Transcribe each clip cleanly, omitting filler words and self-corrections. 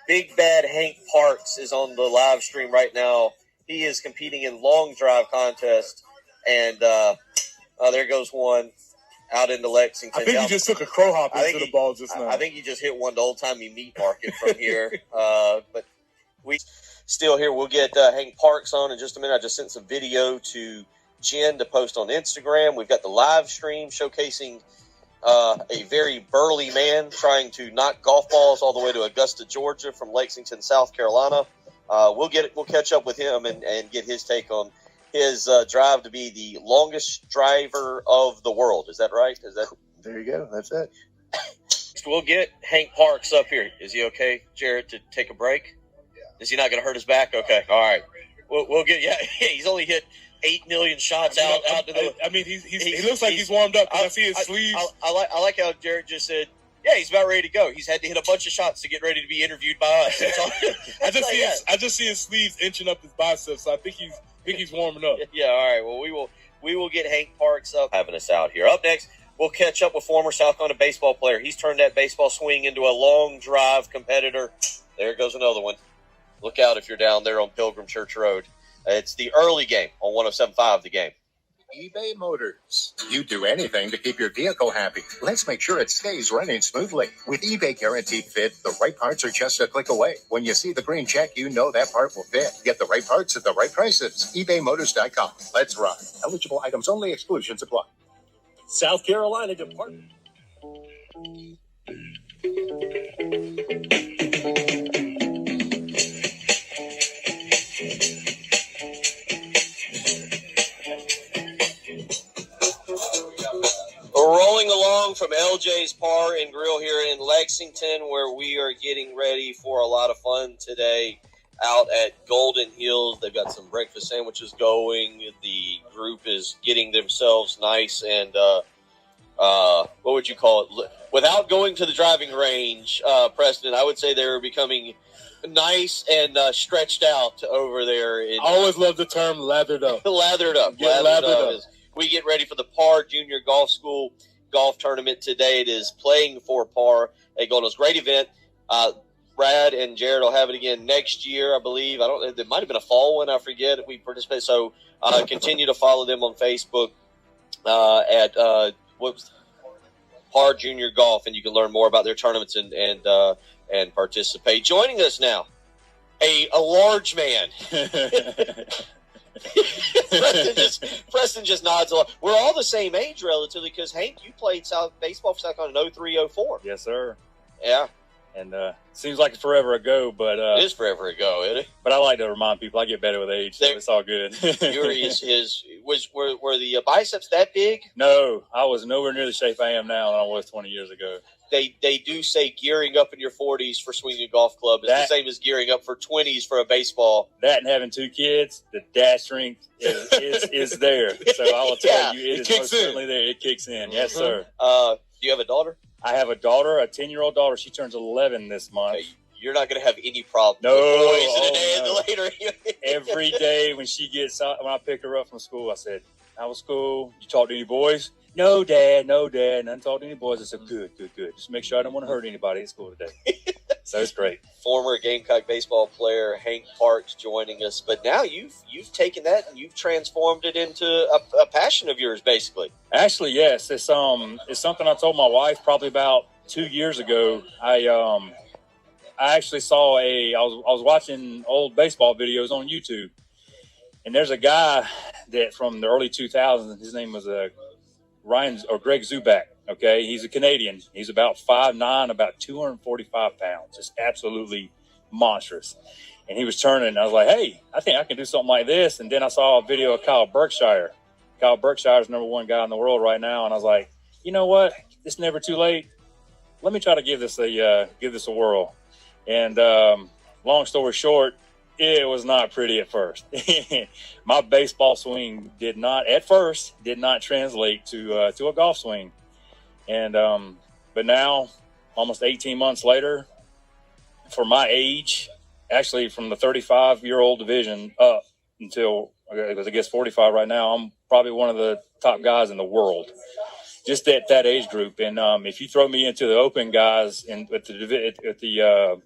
Big Bad Hank Parks is on the live stream right now. He is competing in long drive contest, and there goes one out into Lexington. I think he just took a crow hop into the ball just now. I think he just hit one to old-timey meat market from here. But we still here. We'll get Hank Parks on in just a minute. I just sent some video to Jen to post on Instagram. We've got the live stream showcasing a very burly man trying to knock golf balls all the way to Augusta, Georgia from Lexington, South Carolina. We'll catch up with him and get his take on his drive to be the longest driver of the world. Is that right? There you go. That's it. We'll get Hank Parks up here. Is he okay, Jared, to take a break? Yeah. Is he not going to hurt his back? Okay. All right. We'll get. Yeah. He's only hit 8 million shots out to the. I mean, he looks like he's warmed up. I see his sleeves. I like how Jared just said, yeah, he's about ready to go. He's had to hit a bunch of shots to get ready to be interviewed by us. I just see his sleeves inching up his biceps. So I think he's warming up. Yeah. All right. Well, we will get Hank Parks up having us out here. Up next, we'll catch up with former South Carolina baseball player. He's turned that baseball swing into a long drive competitor. There goes another one. Look out if you're down there on Pilgrim Church Road. It's the early game on 107.5 The Game. eBay Motors. You do anything to keep your vehicle happy. Let's make sure it stays running smoothly. With eBay Guaranteed Fit, the right parts are just a click away. When you see the green check, you know that part will fit. Get the right parts at the right prices. eBayMotors.com. Let's ride. Eligible items only. Exclusions apply. South Carolina Department. We're rolling along from LJ's Bar and Grill here in Lexington, where we are getting ready for a lot of fun today out at Golden Hills. They've got some breakfast sandwiches going. The group is getting themselves nice and, what would you call it? Without going to the driving range, Preston, I would say they're becoming nice and stretched out over there. I always love the term lathered up. Lathered up. Lathered up. We get ready for the Par Junior Golf School golf tournament today. It is playing for Par at Golden Hills. Great event. Brad and Jared will have it again next year, I believe. There might have been a fall one. I forget if we participate. So continue to follow them on Facebook at Par Junior Golf, and you can learn more about their tournaments and participate. Joining us now, a large man. Preston just nods a lot. We're all the same age relatively because, Hank, you played baseball for South Carolina in 03-04. Yes, sir. Yeah. And seems like it's forever ago, but it is forever ago, isn't it? But I like to remind people I get better with age, so it's all good. Were the biceps that big? No, I was nowhere near the shape I am now than I was 20 years ago. They do say gearing up in your 40s for swinging a golf club is the same as gearing up for 20s for a baseball. That and having 2 kids, the dash strength is there. So I will tell you, it is most certainly there. It kicks in. Yes, sir. Do you have a daughter? I have a daughter, a 10-year-old daughter. She turns 11 this month. Okay. You're not going to have any problem with boys later. Every day when I pick her up from school, I said, "How was school? You talk to any boys?" No, Dad. None talk to any boys. I said, good. Just make sure I don't want to hurt anybody at school today. So it's great. Former Gamecock baseball player Hank Parks joining us. But now you've taken that and you've transformed it into a passion of yours, basically. Actually, yes. It's something I told my wife probably about 2 years ago. I actually saw I was watching old baseball videos on YouTube, and there's a guy that from the early 2000s. His name was Greg Zuback. Okay, he's a Canadian. He's about 5'9", about 245 pounds, just absolutely monstrous. And he was turning. I was like, hey, I think I can do something like this. And then I saw a video of Kyle Berkshire. Kyle Berkshire is #1 guy in the world right now. And I was like, you know what? It's never too late. Let me try to give this a whirl. And long story short, it was not pretty at first. My baseball swing did not translate to a golf swing. And but now, almost 18 months later, for my age, actually from the 35-year-old division up until, because I guess 45 right now, I'm probably one of the top guys in the world, just at that age group. And if you throw me into the open guys and at the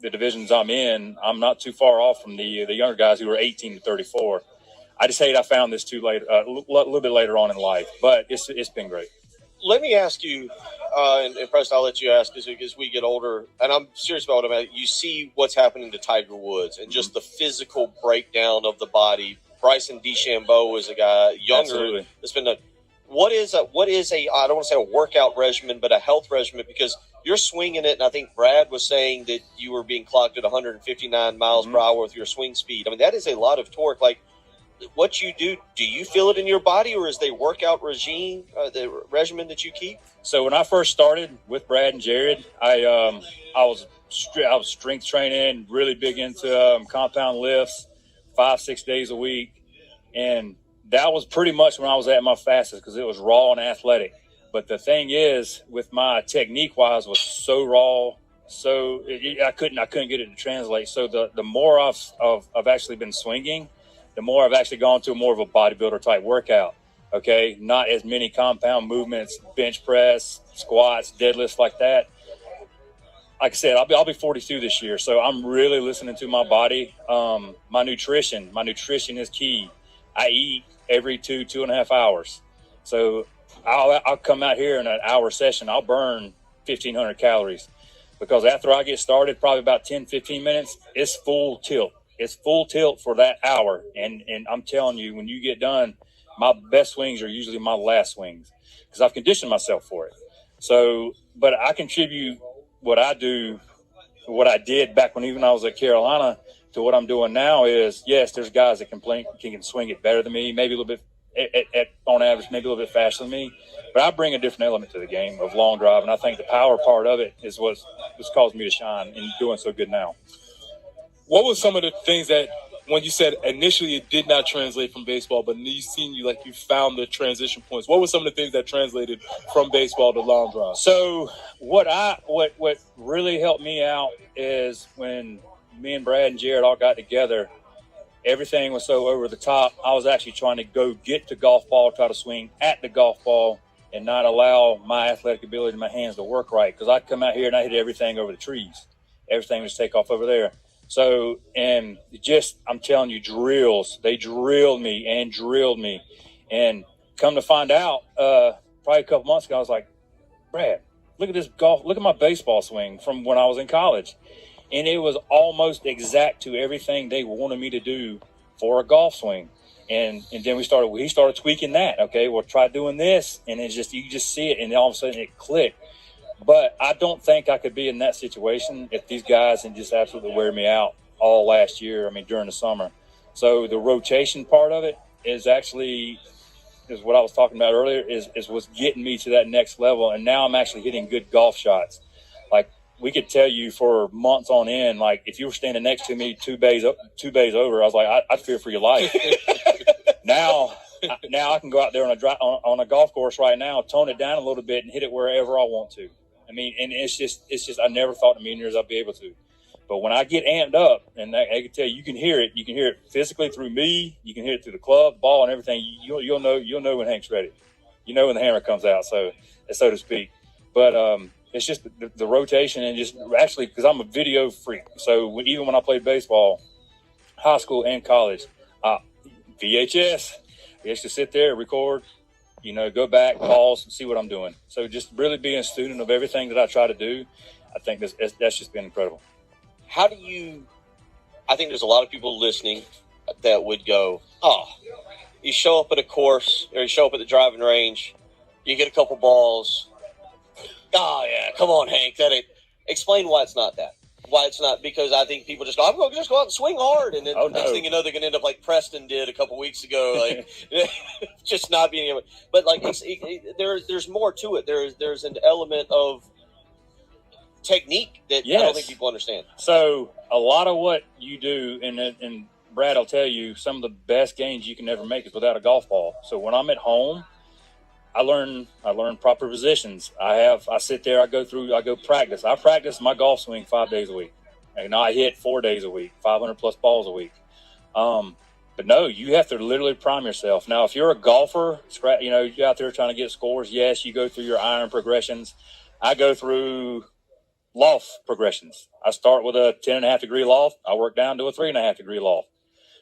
the divisions I'm in, I'm not too far off from the younger guys who are 18 to 34. I just hate I found this too late, a little bit later on in life, but it's been great. Let me ask you, and Preston, I'll let you ask as we get older, and I'm serious about what I'm at. You see what's happening to Tiger Woods and just the physical breakdown of the body. Bryson DeChambeau is a guy younger that's been what is a I don't want to say a workout regimen, but a health regimen, because you're swinging it, and I think Brad was saying that you were being clocked at 159 miles per hour with your swing speed. I mean, that is a lot of torque. Like, what you do you feel it in your body, or is the workout regime, the regimen that you keep? So when I first started with Brad and Jared, I was strength training, really big into compound lifts, 5-6 days a week, and that was pretty much when I was at my fastest because it was raw and athletic. But the thing is, with my technique wise, was so raw, so I couldn't get it to translate. So the more I've actually been swinging, the more I've actually gone to more of a bodybuilder type workout. Okay, not as many compound movements, bench press, squats, deadlifts like that. Like I said, I'll be 42 this year, so I'm really listening to my body. My nutrition is key. I eat every 2.5 hours. So I'll come out here in an hour session. I'll burn 1,500 calories because after I get started, probably about 10-15 minutes, it's full tilt. It's full tilt for that hour. And I'm telling you, when you get done, my best swings are usually my last swings because I've conditioned myself for it. So, but I contribute what I do, what I did back when even I was at Carolina, to what I'm doing now is, yes, there's guys that can swing it better than me, maybe a little bit on average, maybe a little bit faster than me, but I bring a different element to the game of long drive, and I think the power part of it is what's caused me to shine and doing so good now. What were some of the things that, when you said initially it did not translate from baseball, but you found the transition points? What were some of the things that translated from baseball to long drive? So what really helped me out is when me and Brad and Jared all got together, everything was so over the top. I was actually trying to go get the golf ball, try to swing at the golf ball, and not allow my athletic ability in my hands to work right. Because I'd come out here and I hit everything over the trees. Everything would just take off over there. So, and just, I'm telling you, drills. They drilled me. And come to find out, probably a couple months ago, I was like, Brad, look at my baseball swing from when I was in college. And it was almost exact to everything they wanted me to do for a golf swing. And then he started tweaking that. Okay, well, try doing this. And it's just, you just see it, and all of a sudden it clicked. But I don't think I could be in that situation if these guys can just absolutely wear me out all last year, during the summer. So the rotation part of it is what I was talking about earlier, is what's getting me to that next level. And now I'm actually hitting good golf shots. Like, we could tell you for months on end, like if you were standing next to me two bays over, I was like, I'd fear for your life. Now I can go out there on a golf course right now, tone it down a little bit and hit it wherever I want to. And it's just, I never thought in a million years I'd be able to. But when I get amped up, and I can tell you can hear it physically through me, you can hear it through the club, ball, and everything. You'll know when Hank's ready. You know when the hammer comes out, so to speak. But it's just the rotation, and just actually, because I'm a video freak. So even when I played baseball, high school and college, VHS, we used to sit there, record, go back, pause, and see what I'm doing. So just really being a student of everything that I try to do, I think that's just been incredible. I think there's a lot of people listening that would go, you show up at a course, or you show up at the driving range, you get a couple balls. Oh, yeah, come on, Hank. Explain why it's not that. Why it's not, because I think people just go, I'm going to just go out and swing hard. And then next thing you know, they're going to end up like Preston did a couple weeks ago, like just not being able. But like there's more to it. There's an element of technique that I don't think people understand. So a lot of what you do, and Brad will tell you, some of the best gains you can ever make is without a golf ball. So when I'm at home, I learn proper positions. I sit there, I go practice. I practice my golf swing 5 days a week. And I hit 4 days a week, 500 plus balls a week. But no, you have to literally prime yourself. Now, if you're a golfer, you're out there trying to get scores. Yes, you go through your iron progressions. I go through loft progressions. I start with a 10.5-degree loft. I work down to a 3.5-degree loft.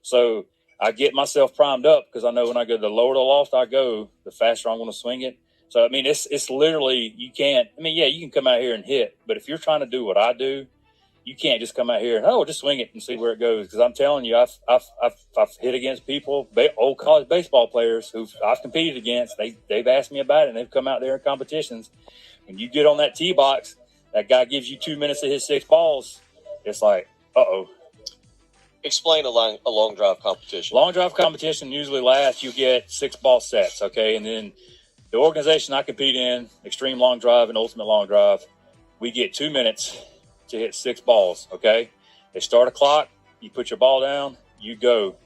So I get myself primed up because I know when I go, the lower the loft I go, the faster I'm going to swing it. So, I mean, it's literally, you can't, I mean, yeah, you can come out here and hit, but if you're trying to do what I do, you can't just come out here and, just swing it and see where it goes. Because I'm telling you, I've hit against people, old college baseball players who I've competed against. They've asked me about it, and they've come out there in competitions. When you get on that tee box, that guy gives you 2 minutes to hit 6 balls. It's like, uh-oh. Explain a long drive competition. Long drive competition usually lasts, you get 6-ball sets, okay? And then the organization I compete in, Extreme Long Drive and Ultimate Long Drive, we get 2 minutes to hit 6 balls, okay? They start a clock, you put your ball down, you go.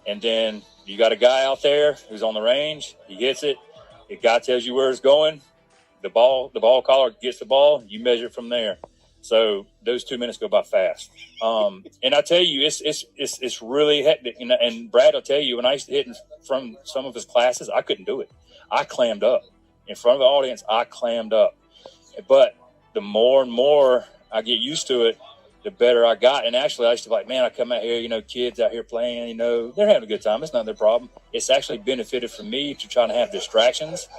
And then you got a guy out there who's on the range, he hits it, the guy tells you where it's going, the ball caller gets the ball, you measure it from there. So those 2 minutes go by fast. And I tell you, it's really hectic. And Brad will tell you, when I used to hit from some of his classes, I couldn't do it. I clammed up. In front of the audience, I clammed up. But the more and more I get used to it, the better I got. And actually, I used to be like, man, I come out here, kids out here playing, they're having a good time. It's not their problem. It's actually benefited for me to try to have distractions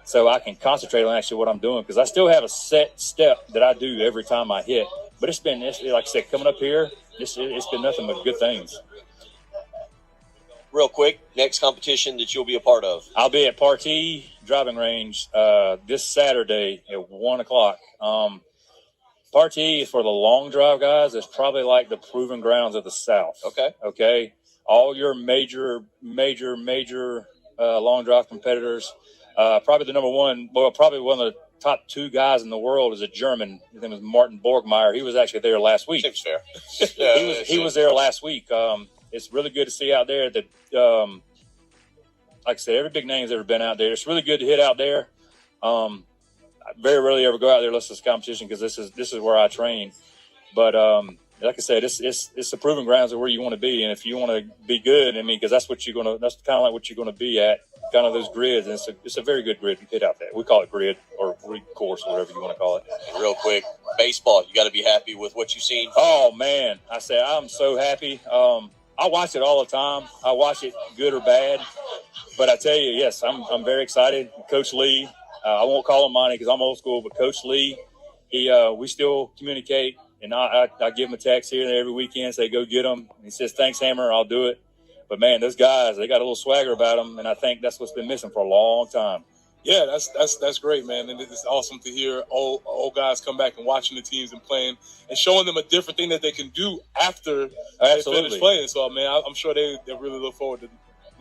so I can concentrate on actually what I'm doing, because I still have a set step that I do every time I hit. But it's like I said, coming up here, it's been nothing but good things. Real quick, next competition that you'll be a part of? I'll be at Partee Driving Range this Saturday at 1 o'clock. Partee, for the long drive guys, is probably like the proving grounds of the South. Okay. All your major long drive competitors. Probably the number one, probably one of the top 2 guys in the world is a German. His name is Martin Borgmeyer. He was actually there last week. Seems fair. He was there last week. It's really good to see out there that, like I said, every big name's ever been out there. It's really good to hit out there. I very rarely ever go out there unless it's competition, because this is where I train. But like I said, it's the proving grounds of where you want to be, and if you want to be good, because that's kind of like what you're gonna be at, kind of those grids. And it's a very good grid to hit out there. We call it grid or course, or whatever you want to call it. And real quick, baseball, you got to be happy with what you've seen. Oh man, I say I'm so happy. I watch it all the time. I watch it good or bad, but I tell you, yes, I'm very excited. Coach Lee. I won't call him Monty because I'm old school, but Coach Lee, we still communicate, and I give him a text here and there every weekend, say, go get him. And he says, thanks, Hammer, I'll do it. But, man, those guys, they got a little swagger about them, and I think that's what's been missing for a long time. Yeah, that's great, man. And it's awesome to hear old guys come back and watching the teams and playing and showing them a different thing that they can do after they finish playing. So, man, I'm sure they really look forward to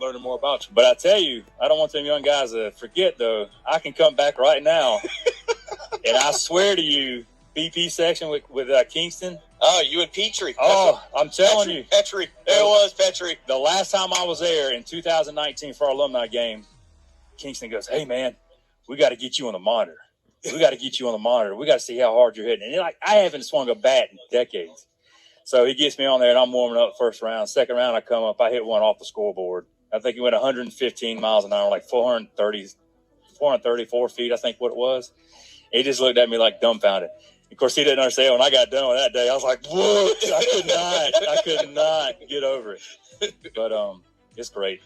learning more about you. But I tell you, I don't want them young guys to forget, though. I can come back right now, and I swear to you, BP section with Kingston. Oh, you and Petrie. I'm telling you. Petrie. There it was, Petrie. The last time I was there in 2019 for our alumni game, Kingston goes, hey, man, we got to get you on the monitor. We got to see how hard you're hitting. And I haven't swung a bat in decades. So he gets me on there, and I'm warming up first round. Second round, I come up. I hit one off the scoreboard. I think he went 115 miles an hour, like 434 feet, I think what it was. He just looked at me like dumbfounded. Of course, he didn't understand. When I got done with that day, I was like, whoa, I could not get over it. But it's great.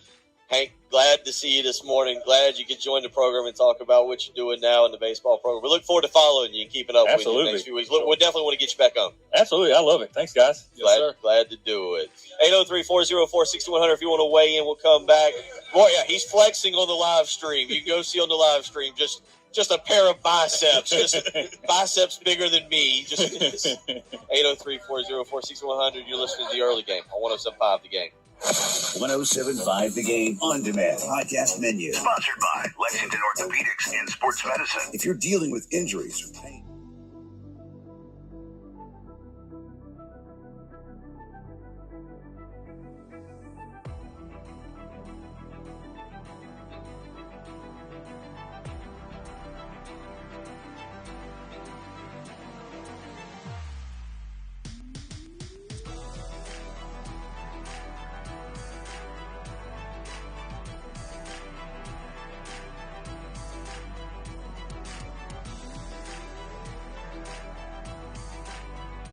Hank, glad to see you this morning. Glad you could join the program and talk about what you're doing now in the baseball program. We look forward to following you and keeping up with you the next few weeks. We definitely want to get you back on. Absolutely. I love it. Thanks, guys. Glad to do it. 803-404-6100 if you want to weigh in. We'll come back. Boy, yeah, he's flexing on the live stream. You can go see on the live stream just a pair of biceps. Just biceps bigger than me. Just 803-404-6100. You're listening to The Early Game on 107.5 The Game. 107.5 The Game on demand podcast menu. Sponsored by Lexington Orthopedics and Sports Medicine. If you're dealing with injuries or pain.